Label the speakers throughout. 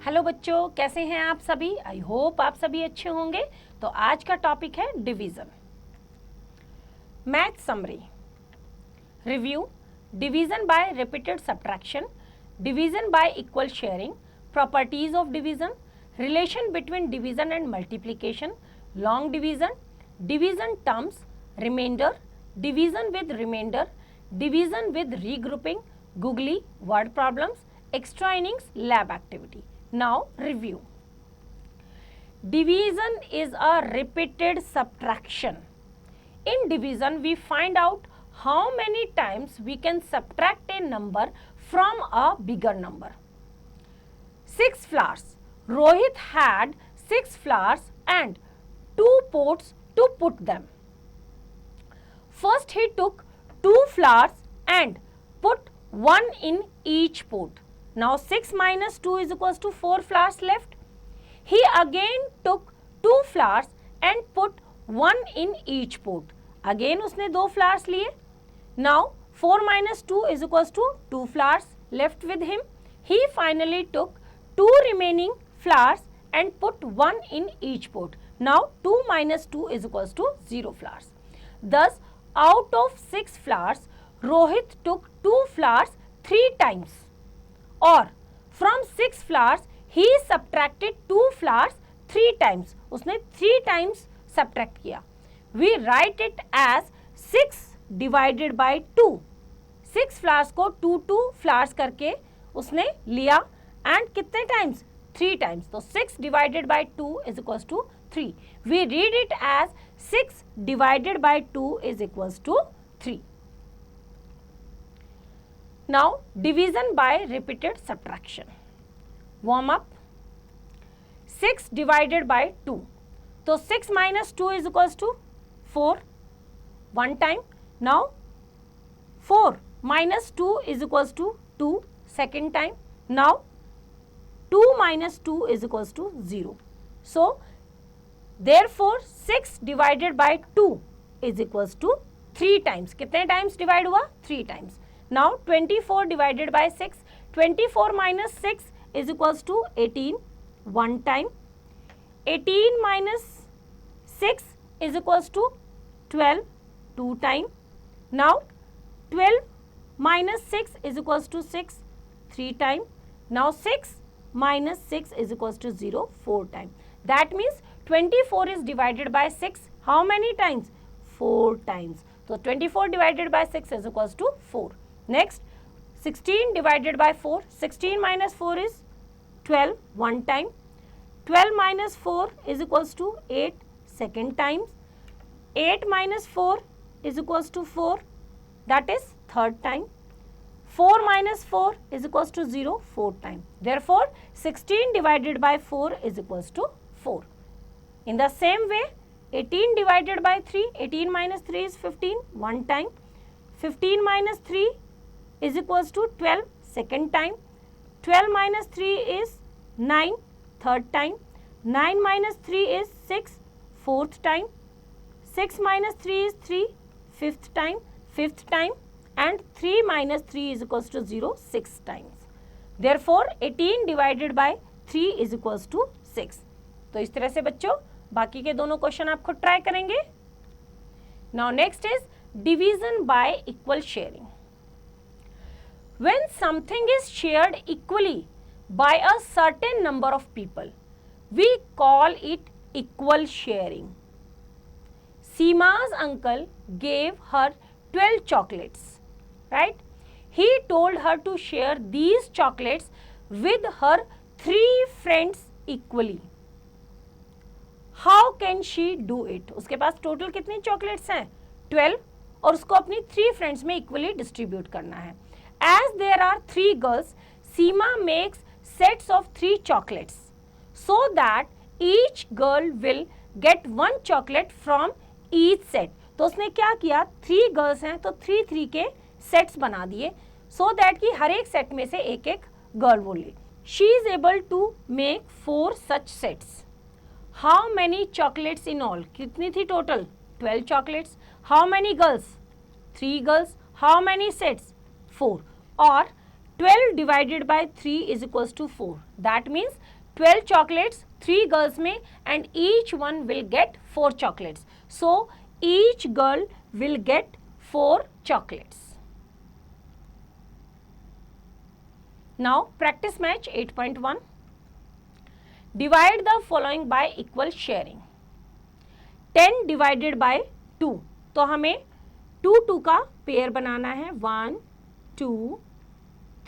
Speaker 1: Hello बच्चों, कैसे हैं आप सभी। आई होप आप सभी अच्छे होंगे। तो आज का टॉपिक है division. Math summary review, division by repeated subtraction, division by equal sharing, properties of division, relation between division and multiplication, long division, division terms, remainder, division with remainder, division with regrouping, googly, word problems, extra innings, lab activity. Now review. Division is a repeated subtraction. In division we find out how many times we can subtract a number from a bigger number. 6 flowers. Rohit had 6 flowers and 2 pots to put them. First he took 2 flowers and put 1 in each pot. Now 6 minus 2 is equals to 4 flowers left. He again took 2 flowers and put 1 in each pot. Again उसने 2 flowers लिए. Now 4 minus 2 is equals to 2 flowers left with him. He finally took 2 remaining flowers and put 1 in each pot. Now 2 minus 2 is equals to 0 flowers. Thus out of 6 flowers, Rohit took 2 flowers 3 times. और from 6 flowers he subtracted 2 flowers 3 times. उसने 3 times subtract किया. We write it as 6 divided by 2. 6 flowers को 2 flowers करके उसने लिया and कितने times? 3 times. तो 6 divided by 2 is equals to 3. We read it as 6 divided by 2 is equals to 3. Now division by repeated subtraction. Warm up. 6 divided by 2. So 6 minus 2 is equals to 4 one time. Now 4 minus 2 is equals to 2 second time. Now 2 minus 2 is equals to 0. So therefore 6 divided by 2 is equals to 3 times. कितने times divide हुआ? 3 times. Now 24 divided by 6, 24 minus 6 is equals to 18 one time. 18 minus 6 is equals to 12 two time. Now 12 minus 6 is equals to 6 3 time. Now 6 minus 6 is equals to 0 4 time. That means 24 is divided by 6 how many times? 4 times. So 24 divided by 6 is equals to 4. Next 16 divided by 4, 16 minus 4 is 12 one time, 12 minus 4 is equals to 8 second time, 8 minus 4 is equals to 4 that is third time, 4 minus 4 is equals to 0 fourth time. Therefore 16 divided by 4 is equals to 4. In the same way 18 divided by 3, 18 minus 3 is 15 one time, 15 minus 3 is equals to 12 second time, 12 minus 3 is 9 third time, 9 minus 3 is 6 fourth time, 6 minus 3 is 3 fifth time and 3 minus 3 is equals to 0 6 times. Therefore 18 divided by 3 is equals to 6. तो इस तरह से बच्चों बाकी के दोनों question आप खुद ट्राई करेंगे. Now next is division by equal sharing. When something is shared equally by a certain number of people, we call it equal sharing. Seema's uncle gave her 12 chocolates, right? He told her to share these chocolates with her 3 friends equally. How can she do it? उसके पास total कितनी chocolates हैं? 12 और उसको अपनी 3 friends में equally distribute करना है. As there are 3 girls, Seema makes sets of 3 chocolates so that each girl will get 1 chocolate from each set. तो उसने क्या किया? 3 girls हैं तो 3 के sets बना दिए so that कि हर एक set में से एक girl वो ले. She is able to make 4 such sets. How many chocolates in all? कितनी थी total? 12 chocolates. How many girls? 3 girls. How many sets? 4. Or 12 divided by 3 is equals to 4. That means 12 chocolates, 3 girls में, and each one will get 4 chocolates. So each girl will get 4 chocolates. Now practice match 8.1. Divide the following by equal sharing. 10 divided by 2. तो हमें 2 का pair बनाना है. 1, 2,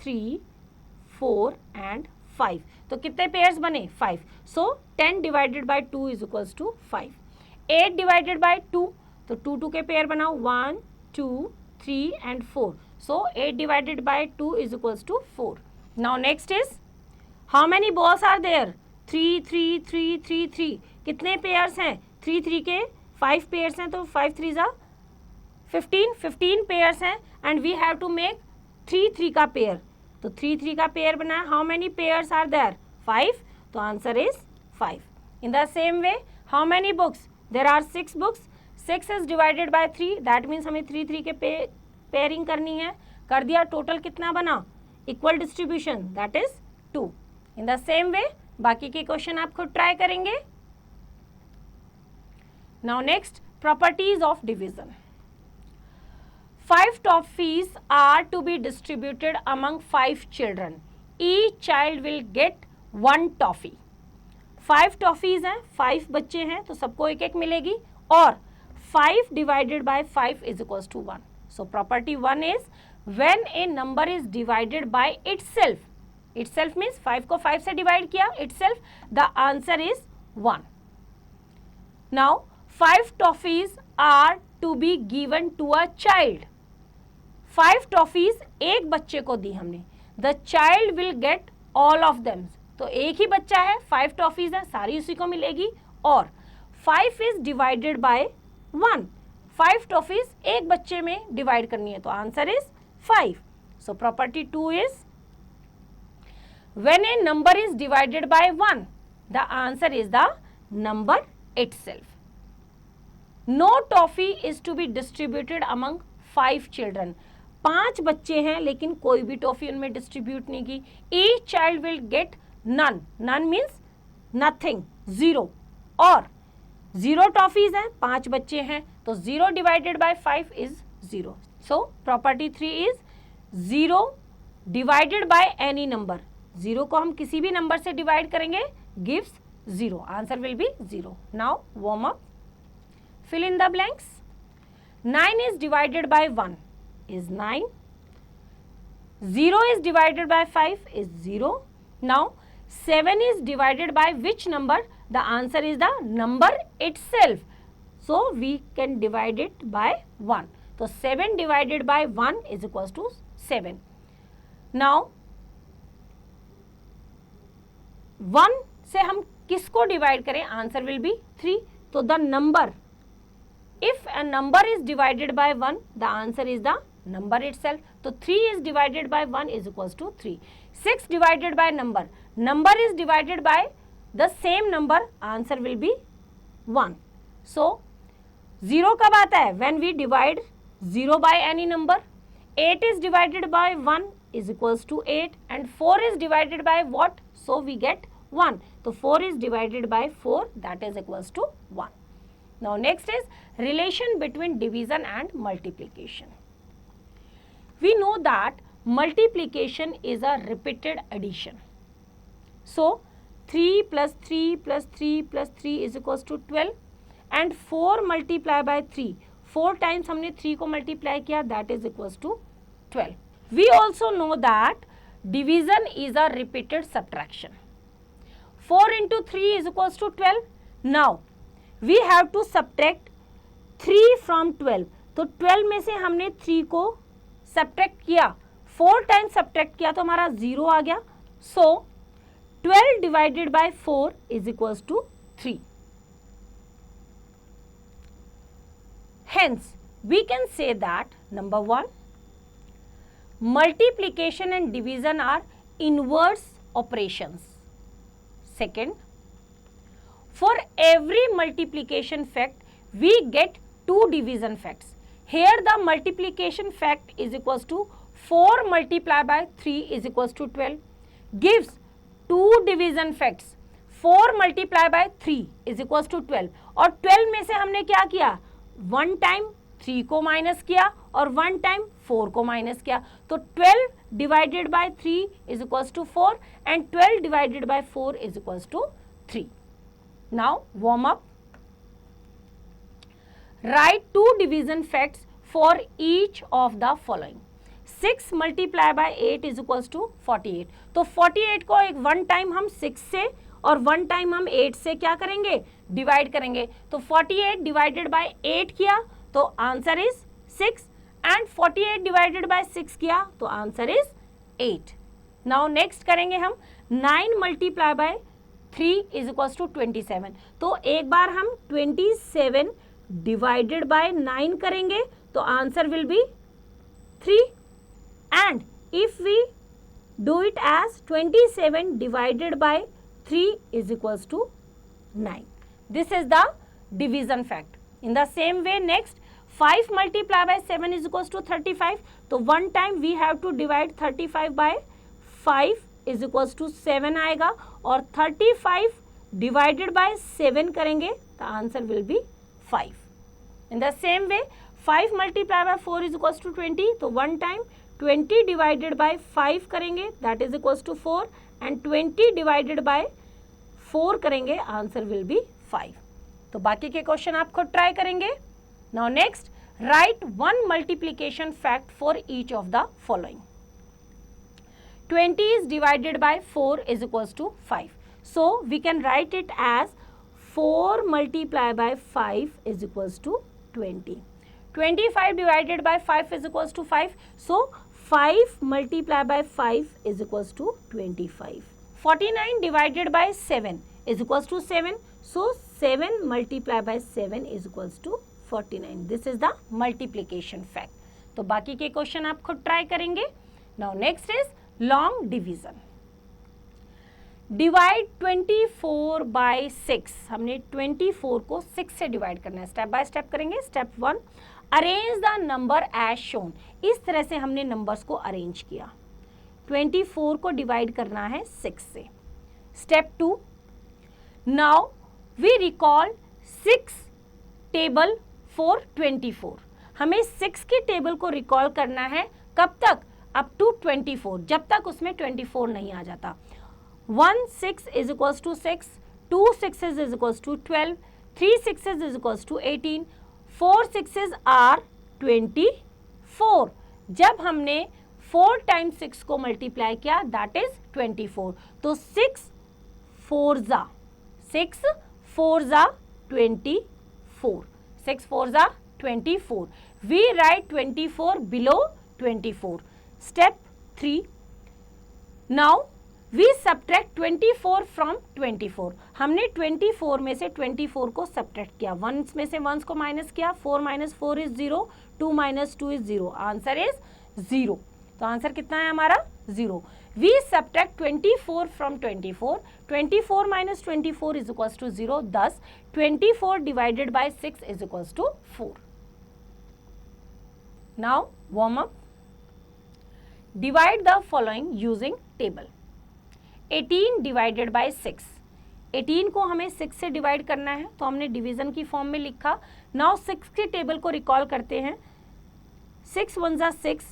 Speaker 1: 3, 4 and 5. तो कितने pairs बने? 5. So 10 divided by 2 is equals to 5. 8 divided by 2, तो 2 के pair बनाओ. 1, 2, 3 and 4. So 8 divided by 2 is equals to 4. Now next is how many balls are there? 3, 3, 3, 3, 3. कितने पेयर्स हैं? 3, 3 के 5 पेयर्स हैं, तो 5 3 जा 15. 15 पेयर्स हैं and we have to make 3 3 का पेयर. तो 3 3 का पेयर बना. How many pairs are there? 5. तो answer is 5. In the same way how many books? There are 6 books. 6 is divided by 3. That means हमें 3 3 के पेयरिंग करनी है. कर दिया. टोटल कितना बना? Equal distribution, that is 2. In the same way बाकी के क्वेश्चन आप खुद ट्राई करेंगे. Now next, properties of division. 5 toffees are to be distributed among 5 children. Each child will get 1 toffee. 5 toffees हैं, 5 बच्चे हैं, तो सबको एक एक मिलेगी. और 5 divided by 5 is equals to 1. So property 1 is when a number is divided by itself. Itself means 5 को 5 से divide किया, itself, the answer is 1. Now 5 toffees are to be given to a child. 5 toffees एक बच्चे को दी हमने. The child will get all of them. तो एक ही बच्चा है, 5 टॉफीज है, सारी उसी को मिलेगी. और 5 इज डिवाइडेड बाय 1. 5 टॉफीज एक बच्चे में डिवाइड करनी है, तो answer is 5. So property 2 is when a number is divided by 1, the answer is the number itself. No toffee is to be distributed among 5 children. 5 बच्चे हैं लेकिन कोई भी टॉफी उनमें डिस्ट्रीब्यूट नहीं की. Each child will get none. None means nothing, 0. और 0 toffees हैं, 5 बच्चे हैं, तो 0 divided by 5 is 0. So property 3 is 0 divided by any number. 0 को हम किसी भी नंबर से डिवाइड करेंगे, gives 0. Answer will be 0. Now warm up. Fill in the blanks. 9 is divided by 1 is 9. 0 is divided by 5 is 0. Now 7 is divided by which number? The answer is the number itself. So we can divide it by 1. So 7 divided by 1 is equals to 7. Now 1 से हम किसको divide करें? Answer will be 3. तो the number, if a number is divided by 1, the answer is the number itself. So 3 is divided by 1 is equals to 3. 6 divided by number. Number is divided by the same number. Answer will be 1. So 0 कब आता है? When we divide 0 by any number. 8 is divided by 1 is equals to 8 and 4 is divided by what? So we get 1. So 4 is divided by 4, that is equals to 1. Now next is relation between division and multiplication. We know that multiplication is a repeated addition. So 3 plus 3 plus 3 plus 3 is equals to 12 and 4 multiply by 3. 4 times हमने 3 को multiply किया, that is equals to 12. We also know that division is a repeated subtraction. 4 into 3 is equals to 12. Now we have to subtract 3 from 12. तो 12 में से हमने 3 को subtract किया, 4 times subtract किया तो हमारा 0 आ गया. So 12 divided by 4 is equals to 3. Hence we can say that number 1, multiplication and division are inverse operations. Second, for every multiplication fact we get 2 division facts. Here the multiplication fact is equals to 4 multiplied by 3 is equals to 12 gives 2 division facts. 4 multiply by 3 is equal to 12, और 12 में से हमने क्या किया, 1 time 3 को minus किया और 1 time 4 को माइनस किया, तो 12 divided by 3 is equal to 4 and 12 divided by 4 is equal to 3. Now warm up. Write 2 division facts for each of the following. 6 multiply by 8 is equals to 48. तो 48 को एक 1 time हम 6 से और 1 टाइम हम 8 से क्या करेंगे, डिवाइड करेंगे. तो 48 डिवाइडेड बाय 8 किया तो answer is 6 and 48 divided by 6 किया तो आंसर इज 8. नाउ नेक्स्ट करेंगे हम 9 multiply by 3 is equals to 27. तो एक बार हम 27 डिवाइडेड बाय 9 करेंगे तो answer will be 3, and if we do it as 27 divided by 3 is equals to 9. This is the division fact. In the same way, next 5 multiplied by 7 is equals to 35. तो one time we have to divide 35 by 5 is equals to 7 आएगा, और 35 divided by 7 करेंगे तो answer will be 5. In the same way 5 multiplied by 4 is equals to 20. तो one time 20 divided by 5 करेंगे that is equals to 4, and 20 divided by 4 करेंगे answer will be 5. तो बाकी के क्वेश्चन आप खुद ट्राई करेंगे. Now next right 1 multiplication fact for each of the following. 20 is divided by 4 is equals to 5. So we can write it as 4 multiplied by 5 is equals to 20. 25 divided by 5 is equals to 5. So 5 multiplied by 5 is equals to 25. 49 divided by 7 is equals to 7. So 7 multiplied by 7 is equals to 49. This is the multiplication fact. तो बाकी के question आप खुद try करेंगे. Now next is long division. Divide 24 by 6. हमने 24 को 6 से divide करना है. स्टेप बाय स्टेप करेंगे. Step 1, arrange the number as shown. इस तरह से हमने नंबर्स को अरेंज किया. 24 को डिवाइड करना है 6 से. Step 2, now we recall 6 table for 24. हमें 6 की टेबल को रिकॉल करना है. कब तक? अप टू 24, जब तक उसमें 24 नहीं आ जाता. 1 6 is equals to 6, 2 6s is equals to 12, 3 6s is equals to 18, 4 6s are 24. जब हमने 4 टाइम्स 6 को मल्टीप्लाई किया दैट इज 24. तो 6 4 जा 24. 6 4 जा 24. We write 24 below 24. Step 3, now we subtract 24 from 24. हमने 24 में से 24 को सब्ट्रैक्ट किया. 1 में से 1 को माइनस किया. 4 minus 4 is 0, 2 minus 2 is 0. Answer is 0. तो आंसर कितना है हमारा? 0. We subtract 24 from 24. 24 minus 24 is equals to 0. Thus 24 divided by 6 is equals to 4. Now warm up. Divide the following using table. 18 divided by 6. 18 को हमें 6 से divide करना है तो हमने डिवीजन की फॉर्म में लिखा. नाउ 6 की टेबल को रिकॉल करते हैं. 6 1 जा 6,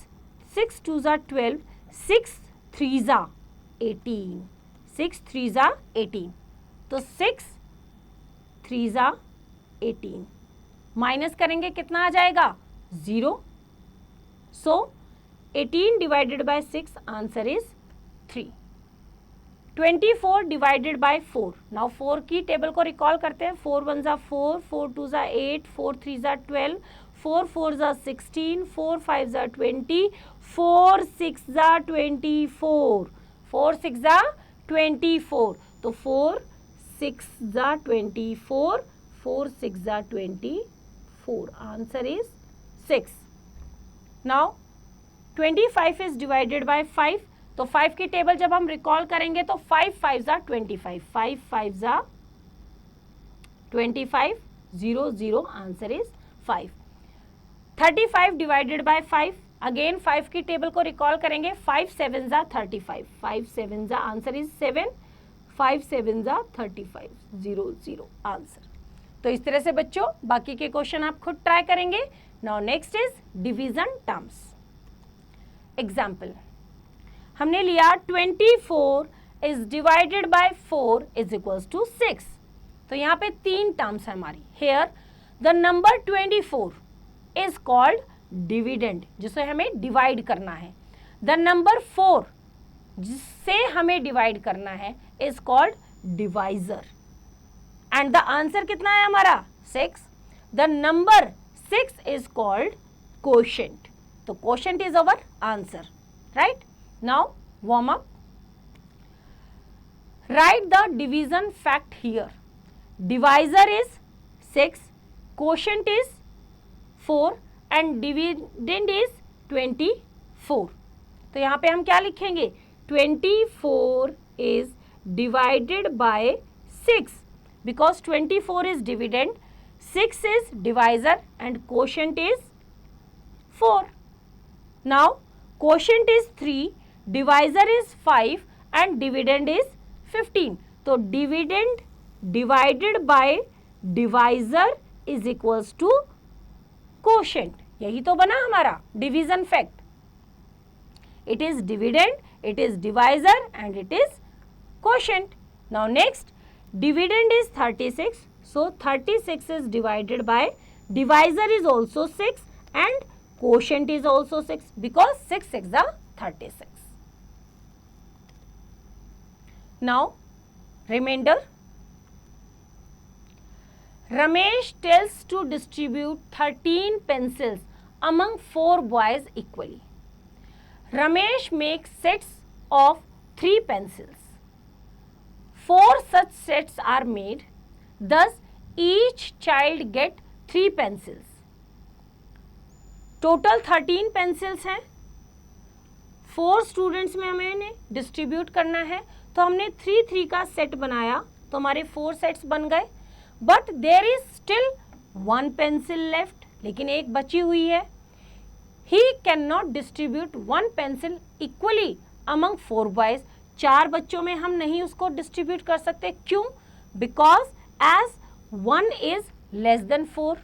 Speaker 1: 6 2 जा 12, 6 3 जा 18, 6 3 जा 18. तो 6 3 जा 18 माइनस करेंगे कितना आ जाएगा? 0. सो 18 divided by 6 answer is 3. 24 divided by 4. Now 4 की टेबल को रिकॉल करते हैं. 4 1 जा 4, 4 2 जा 8, 4 3 जा 12, 4 4 जा 16, 4 5 जा 20, 4 6 जा 24, 4 6 जा 24. तो 4 6 जा 24, 4 6 जा 24. Answer is 6. Now 25 is divided by 5. तो 5 की टेबल जब हम रिकॉल करेंगे तो 5 5 जा 25, 5 5 जा 25, 0 0. Answer is 5. 35 divided by 5. Again 5 की टेबल को रिकॉल करेंगे. 5 7 जा 35, 5 7 जा आंसर इज 7, 5 7 जा 35, 0 0 आंसर। तो इस तरह से बच्चों बाकी के क्वेश्चन आप खुद ट्राई करेंगे। Now next is division terms. Example हमने लिया 24 is divided by 4 is equals to 6। तो यहाँ पे 3 टर्म्स है हमारी। Here the number 24 is called dividend, जिसे हमें डिवाइड करना है। द नंबर 4 जिससे हमें डिवाइड करना है is called divisor. And the answer कितना है हमारा 6। The number 6 is called quotient. तो quotient is our answer, right. Now warm up. Write the division fact here. Divisor is 6, quotient is 4 and dividend is 24। तो यहां पे हम क्या लिखेंगे, 24 is divided by 6 because 24 is dividend, 6 is divisor and quotient is 4. Now quotient is 3, divisor is 5 and dividend is 15. तो dividend divided by divisor is equals to quotient. यही तो बना हमारा division fact. It is dividend, it is divisor and it is quotient. Now next, dividend is 36, so 36 is divided by divisor is also 6 and quotient is also 6 because 6 6 are 36. Now remainder. Ramesh tells to distribute 13 pencils among 4 boys equally. Ramesh makes sets of 3 pencils. 4 such sets are made, thus each child get 3 pencils. Total 13 pencils हैं, 4 students में हमें distribute करना है। तो हमने 3 3 का set बनाया तो हमारे 4 सेट्स बन गए। But there is still 1 pencil left, लेकिन एक बची हुई है। He can not distribute 1 pencil equally among 4 boys. 4 बच्चों में हम नहीं उसको डिस्ट्रीब्यूट कर सकते। क्यों? Because as 1 is less than 4,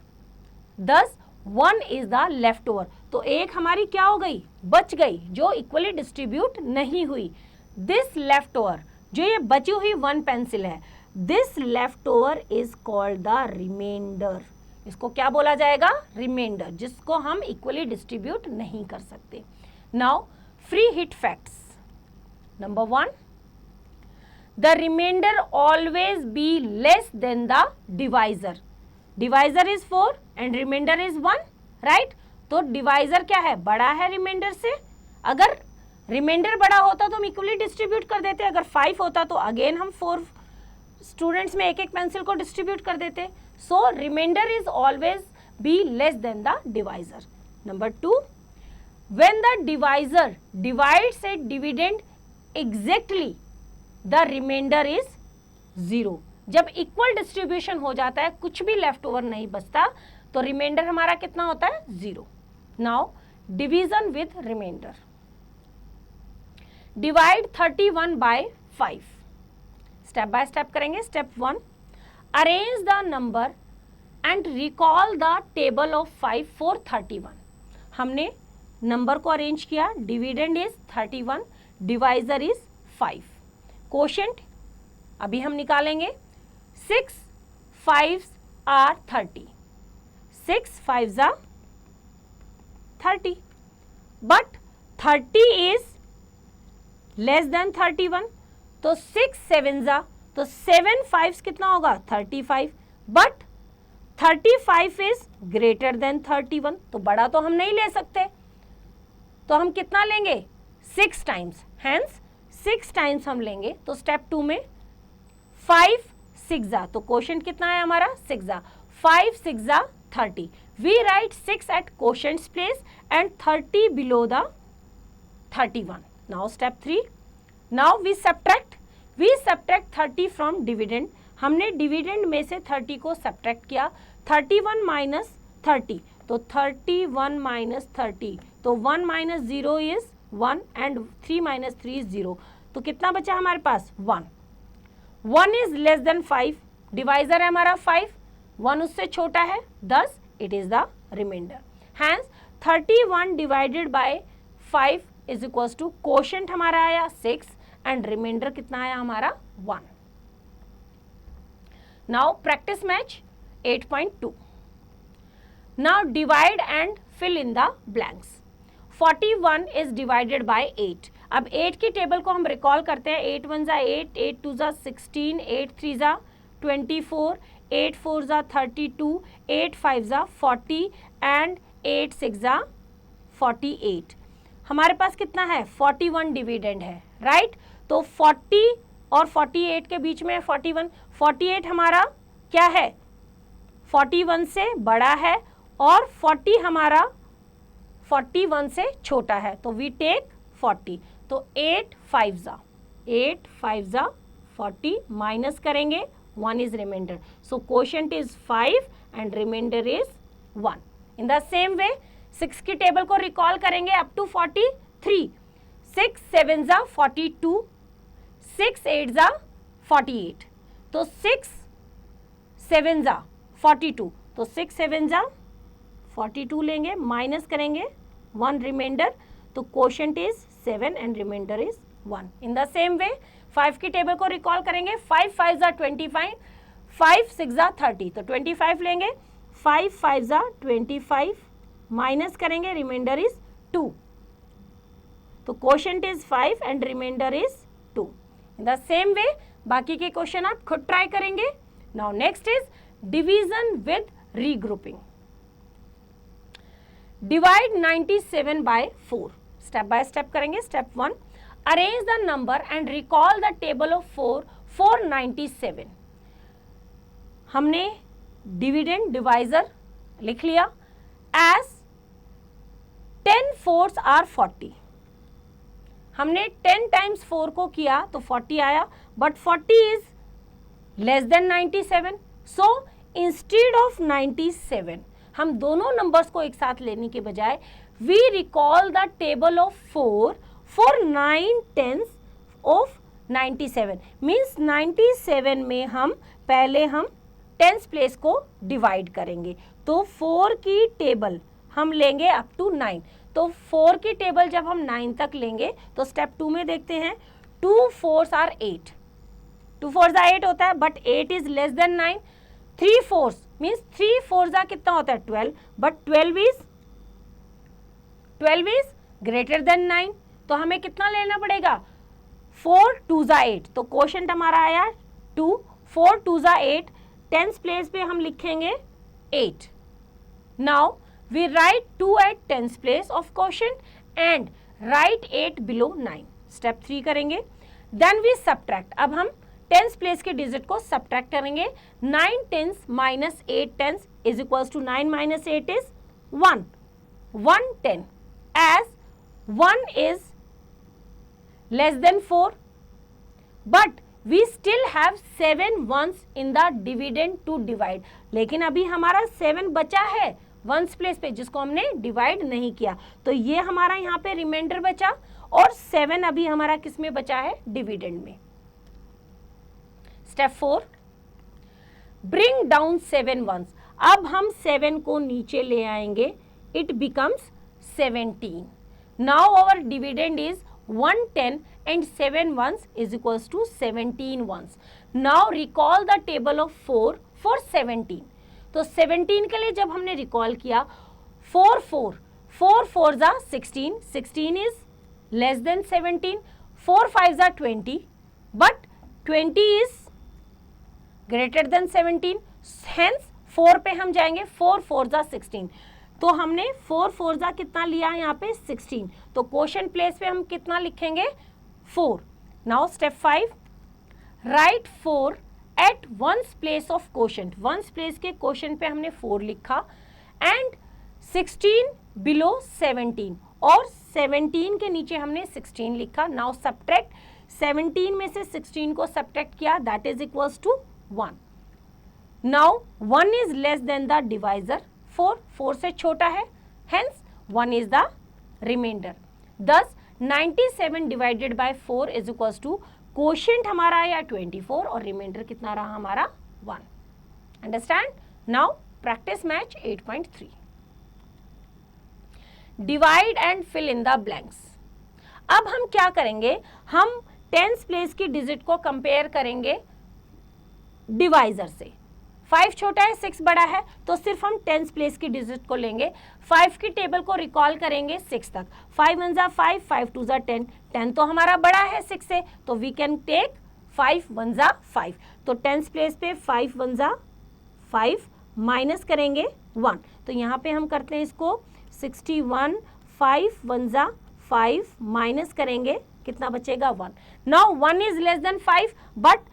Speaker 1: दस 1 इज द लेफ्ट ओवर। तो एक हमारी क्या हो गई, बच गई, जो इक्वली डिस्ट्रीब्यूट नहीं हुई। दिस लेफ्ट ओवर, जो ये बची हुई 1 पेंसिल है, this left over is called the remainder. इसको क्या बोला जाएगा, रिमाइंडर, जिसको हम इक्वली डिस्ट्रीब्यूट नहीं कर सकते। Now free hit facts. Number 1, the remainder always be less than the divisor. Divisor is 4 and remainder is 1, right? तो divisor क्या है, बड़ा है remainder से। अगर remainder बड़ा होता तो हम equally distribute कर देते। अगर 5 होता तो again हम 4 स्टूडेंट्स में एक एक पेंसिल को डिस्ट्रीब्यूट कर देते। So remainder is always be less than the divisor. Number 2, when the divisor divides a dividend exactly the remainder is 0। जब इक्वल डिस्ट्रीब्यूशन हो जाता है, कुछ भी लेफ्ट ओवर नहीं बचता, तो रिमाइंडर हमारा कितना होता है, 0। Now division with remainder. Divide 31 by 5। Step by step करेंगे। Step 1, arrange the number and recall the table of 5 for 31। हमने नंबर को अरेंज किया। Dividend is 31, divisor is 5, quotient अभी हम निकालेंगे। 6 5 are 30, 6 5 are 30, but 30 is less than 31। तो 6 7 जा, तो 7 5 कितना होगा, 35, बट 35 इज ग्रेटर देन 31। तो बड़ा तो हम नहीं ले सकते, तो हम कितना लेंगे, 6 टाइम्स। हैंस 6 टाइम्स हम लेंगे। तो स्टेप 2 में 5 6 जा, तो क्वोशंट कितना है हमारा, 6 जा। 5 6 जा 30। We write 6 at quotient's place and 30 below the 31। Now step 3, now we subtract 30 from dividend. हमने डिविडेंड में से 30 को सब्ट्रैक्ट किया। 31 माइनस 30, तो 31 माइनस 30, तो 1 minus 0 is 1 and 3 minus 3 is 0। तो कितना बचा हमारे पास, 1। 1 इज लेस देन 5, डिवाइजर है हमारा 5, 1 उससे छोटा है, thus it is the remainder. Hence 31 divided by 5 is equals to quotient हमारा आया 6 and remainder कितना आया हमारा 1. Now practice match 8.2. Now divide and fill in the blanks. 41 is divided by 8. अब 8 की टेबल को हम रिकॉल करते हैं. 8 1 जा 8, 8 2 जा 16, 8 3 जा 24, 8 4 जा 32, 8 5 जा 40 एंड 8 6 जा 48. हमारे पास कितना है 41 डिविडेंड है, राइट. तो 40 और 48 के बीच में 41, 48 हमारा क्या है 41 से बड़ा है और 40 हमारा 41 से छोटा है, तो वी टेक 40. तो 8 5 जा 40 माइनस करेंगे, 1 is remainder. So quotient is 5 and remainder is 1. In the same way 6 की टेबल को रिकॉल करेंगे अप टू 43. 6 7 जा 42, 6 8 जा 48. तो 6 7 जा 42, तो 6 7 जा 42 लेंगे, माइनस करेंगे 1 रिमाइंडर, तो quotient is 7 and remainder is 1. In the same way 5 की टेबल को रिकॉल करेंगे. 5 5 जा 25, 5 6 जा 30, तो 25 लेंगे, 5 5 जा 25 माइनस करेंगे, रिमाइंडर इज 2. तो quotient is 5 and remainder is 2. In the same way बाकी के क्वेश्चन आप खुद ट्राई करेंगे. Now next is division with regrouping. Divide 97 by 4. Step by step करेंगे. Step 1, arrange the number and recall the table of 4 for 97. हमने dividend divisor लिख लिया as 10 4s are 40. हमने 10 टाइम्स 4 को किया तो 40 आया, but 40 is less then 97. So instead of 97 हम दोनों नंबर्स को एक साथ लेने के बजाय we recall the table of 4 for 9 10s of 97. Means 97 में हम पहले हम 10s प्लेस को डिवाइड करेंगे. तो 4 की टेबल हम लेंगे अप टू 9. तो 4 की टेबल जब हम 9 तक लेंगे तो स्टेप 2 में देखते हैं 2 4s आर 8. 2 4s 8 होता है, but 8 is less then 9. 3 4s means 3 4s कितना होता है 12, बट 12 इज ग्रेटर देन 9. तो हमें कितना लेना पड़ेगा 4 2 8. तो क्वोशंट हमारा आया 2, 4 2 8. 10s प्लेस पे हम लिखेंगे 8. Now we write 2 at 10s place of quotient and write 8 below 9. Step 3 करेंगे. Then we subtract. अब हम 10s place के डिजिट को subtract करेंगे. 9 10s minus 8 10s is equals to 9 minus 8 is 1. 1 10 as 1 is less than 4, but we still have 7 ones in the dividend to divide. लेकिन अभी हमारा 7 बचा है वंस प्लेस पे जिसको हमने डिवाइड नहीं किया, तो ये हमारा यहाँ पे रिमाइंडर बचा और 7 अभी हमारा किस में बचा है डिविडेंड में. Step 4, bring down 7 ones. अब हम 7 को नीचे ले आएंगे, it becomes 17. Now our dividend is 110 and 7 ones is equals to 17 ones. Now recall the table of 4 for 17. तो 17 के लिए जब हमने रिकॉल किया 4 4 जा 16, 16 इज लेस देन 17. 4 5 जा 20, but 20 is greater than 17. Hence 4 पे हम जाएंगे, 4 4 जा 16. तो हमने 4 4 जा कितना लिया यहाँ पे 16. तो क्वोशंट प्लेस पे हम कितना लिखेंगे 4. Now step 5, write 4 at ones place of quotient. Ones place के क्वोशंट पे हमने 4 लिखा एंड 16 बिलो 17 और 17 के नीचे हमने 16 लिखा. नाउ सब्ट्रैक्ट 17 में से 16 को सब्ट्रैक्ट किया, that is equals to 1. Now 1 is less than the divisor 4, 4 से छोटा है, hence 1 is the remainder. Thus 97 divided by 4 is equals to quotient हमारा आया 24 और रिमाइंडर कितना रहा हमारा 1. Understand? Now practice match 8.3. Divide and fill in the blanks. अब हम क्या करेंगे, हम टेंस प्लेस की डिजिट को कंपेयर करेंगे डिवाइजर से. 5 छोटा है 6 बड़ा है, तो सिर्फ हम टेंस प्लेस की डिजिट को लेंगे. 5 की टेबल को रिकॉल करेंगे 6 तक. 5 1 जा 5, 5 2 जा 10. 10 तो हमारा बड़ा है 6 से, तो वी कैन टेक 5 1 जा 5. तो टेंस प्लेस पे 5 1 जा 5 माइनस करेंगे 1. तो यहाँ पे हम करते हैं इसको 61. 5 1 जा 5 माइनस करेंगे, कितना बचेगा 1. Now 1 is less then 5, but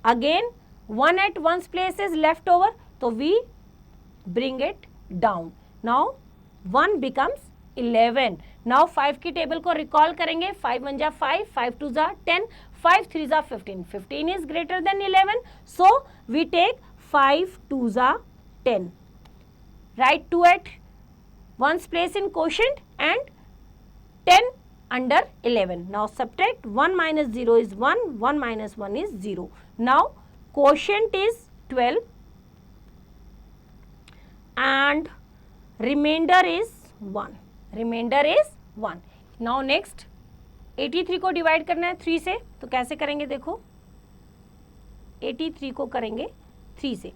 Speaker 1: again 1 at one's place is left over, so we bring it down. Now 1 becomes 11. Now 5 की टेबल को रिकॉल करेंगे. 5 1 जा 5, 5 2 जा 10, 5 3 जा 15. 15 is greater than 11, so we take 5 2 जा 10. Write 2 at one's place in quotient and 10 under 11. Now subtract 1 minus 0 is 1, 1 minus 1 is 0. Now quotient is 12 and remainder is 1. Remainder is 1. Now next 83 को divide करना है 3 से, तो कैसे करेंगे देखो. 83 को करेंगे 3 से.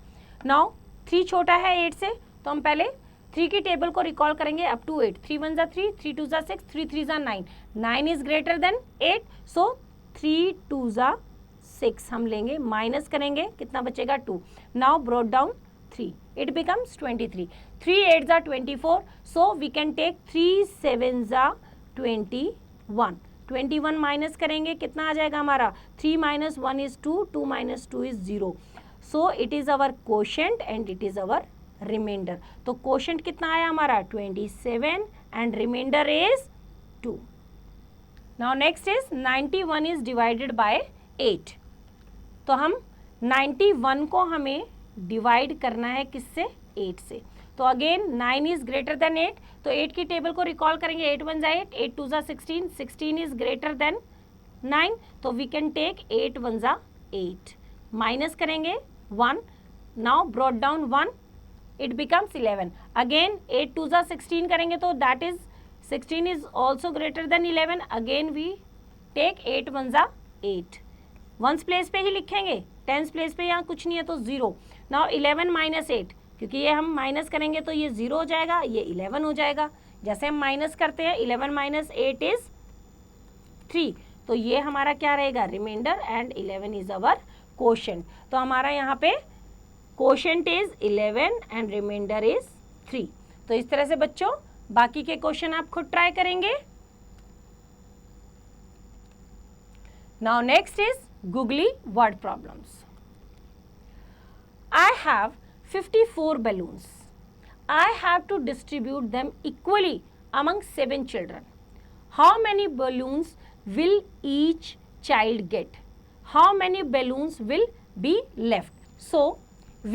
Speaker 1: Now 3 छोटा है 8 से, तो हम पहले 3 की टेबल को रिकॉल करेंगे अप टू 8. 3 1 जा 3, 3 2 जा 6, 3 3 जा 9. 9 इज ग्रेटर देन 8, सो 3 2 जा 6 हम लेंगे, माइनस करेंगे, कितना बचेगा 2. Now brought down 3, it becomes 23. 3 8 जा 24, सो वी कैन टेक 3 7 जा 21. 21 माइनस करेंगे, कितना आ जाएगा हमारा 3 minus 1 is 2, 2 minus 2 is 0. So it is our quotient and it is our remainder. तो quotient कितना आया हमारा 27 and remainder is 2. Now next is 91 is divided by 8. तो हम 91 को हमें डिवाइड करना है किससे, 8 से. तो अगेन 9 इज ग्रेटर देन 8, तो 8 की टेबल को रिकॉल करेंगे. 8 1 जा 8, 8 2 जा 16, 16 इज ग्रेटर देन 9, तो वी कैन टेक 8 1 जा 8, माइनस करेंगे 1. Now brought down 1, it becomes 11. Again 8 2 जा 16 करेंगे, तो that is 16 is also greater than 11. Again we take 8 1 जा 8. वंस प्लेस पे ही लिखेंगे, टेंस प्लेस पे यहाँ कुछ नहीं है तो 0. नाउ 11 माइनस 8, क्योंकि ये हम माइनस करेंगे तो ये 0 हो जाएगा, ये 11 हो जाएगा. जैसे हम माइनस करते हैं 11 माइनस 8 इज 3, तो ये हमारा क्या रहेगा remainder and 11 is our quotient. तो हमारा यहाँ पे quotient is 11 and remainder is 3. तो इस तरह से बच्चों बाकी के क्वेश्चन आप खुद ट्राई करेंगे. Now next is googly word problems. I have 54 balloons. I have to distribute them equally among 7 children. How many balloons will each child get? How many balloons will be left? So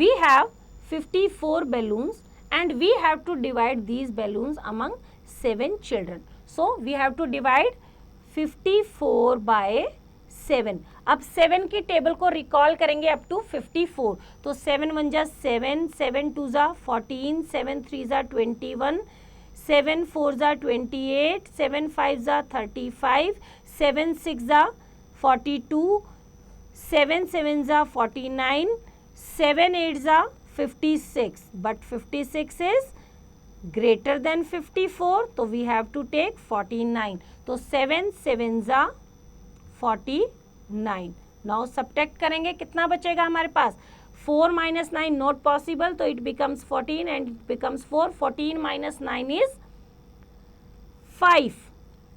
Speaker 1: we have 54 balloons and we have to divide these balloons among 7 children. So we have to divide 54 by 7. अब 7 की table को recall करेंगे up to 54. तो 7 1 जा 7, 7 2 जा 14, 7 3 जा 21, 7 4 जा 28, 7 5 जा 35, 7 6 जा 42, 7 7 जा 49, 7 8 जा 56. But 56 is greater than 54, तो we have to take 49. तो 7 7 जा 49. नाउ सब्ट्रैक्ट करेंगे, कितना बचेगा हमारे पास 4 minus 9 नॉट पॉसिबल, तो it becomes 14 and it becomes 4. 14 minus 9 is 5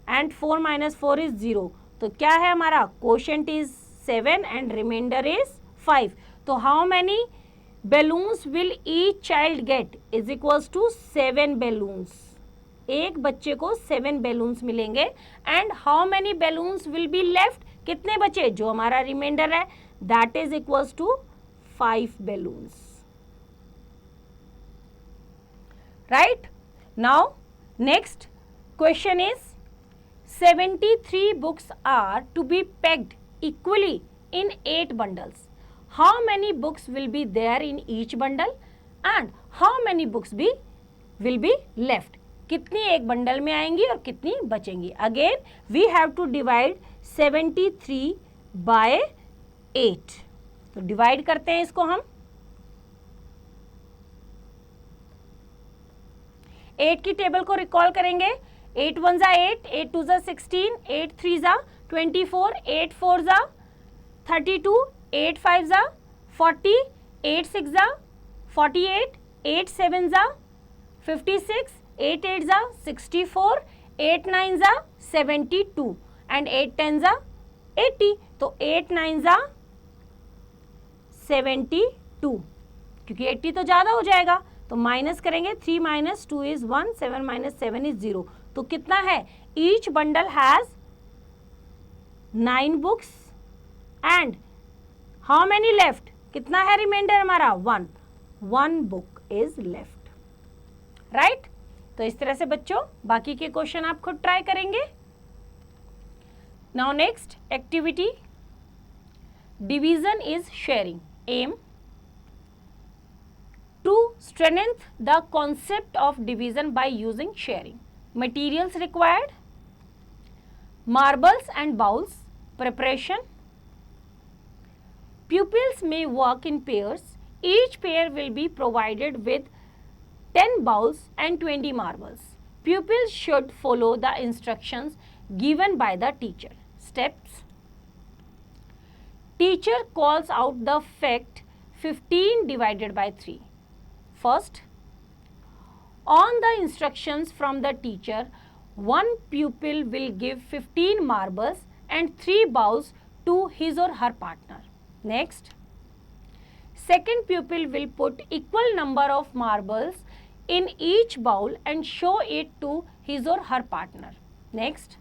Speaker 1: and 4 minus 4 is 0. तो क्या है हमारा quotient is 7 and remainder is 5. तो how many balloons will each child get is equals to 7 balloons. एक बच्चे को 7 बैलून्स मिलेंगे. And how many balloons will be left, कितने बचे, जो हमारा रिमाइंडर है that is equals to 5 balloons. Right. Now next question is 73 books are to be pegged equally in 8 bundles. How many books will be there in each bundle and how many books will be left? कितनी एक bundle में आएंगी और कितनी बचेंगी? Again we have to divide 73 by 8. तो divide करते हैं इसको हम. 8 की टेबल को रिकॉल करेंगे. 8 1 जा 8, 8 2 जा 16, 8 3 जा 24, 8 4 जा 32, 8 5 जा 40, 8 6 जा 48, 8 7 जा 56, 8 8 जा 64, 8 9 जा 72 एंड 8 10 जा 80. तो 8 9 जा 72, क्योंकि 80 तो ज़्यादा हो जाएगा तो माइनस करेंगे. 3 माइनस 2 इज 1, 7 माइनस 7 इज 0. तो कितना है? Each bundle has 9 books and how many left? कितना है रिमाइंडर हमारा? 1 बुक इज लेफ्ट. राइट. तो इस तरह से बच्चों बाकी के क्वेश्चन आप खुद ट्राई करेंगे. Now next activity, division is sharing. Aim to strengthen the concept of division by using sharing. Materials required: marbles and bowls. Preparation: pupils may work in pairs. Each pair will be provided with 10 bowls and 20 marbles. Pupils should follow the instructions given by the teacher. Steps: teacher calls out the fact 15 divided by 3. First, on the instructions from the teacher, one pupil will give 15 marbles and 3 bowls to his or her partner. Next, second pupil will put equal number of marbles in each bowl and show it to his or her partner. Next,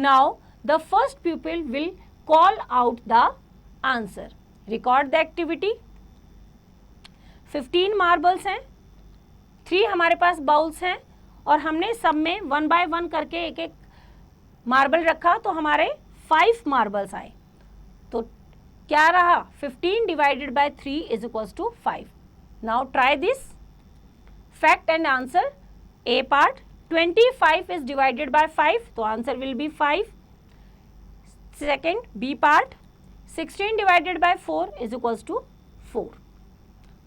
Speaker 1: now the first pupil will call out the answer. Record the activity. 15 marbles हैं, 3 हमारे पास bowls हैं और हमने सब में 1 bye 1 करके एक एक मार्बल रखा तो हमारे 5 मार्बल्स आए. तो क्या रहा? 15 divided by 3 is equals to 5. Now try this. Fact and answer. A part, 25 is divided by 5 तो answer will be 5. Second B part, 16 divided by 4 is equals to 4.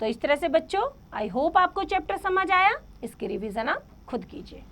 Speaker 1: तो इस तरह से बच्चों आई होप आपको चैप्टर समझ आया. इसकी रिवीजन आप खुद कीजिए.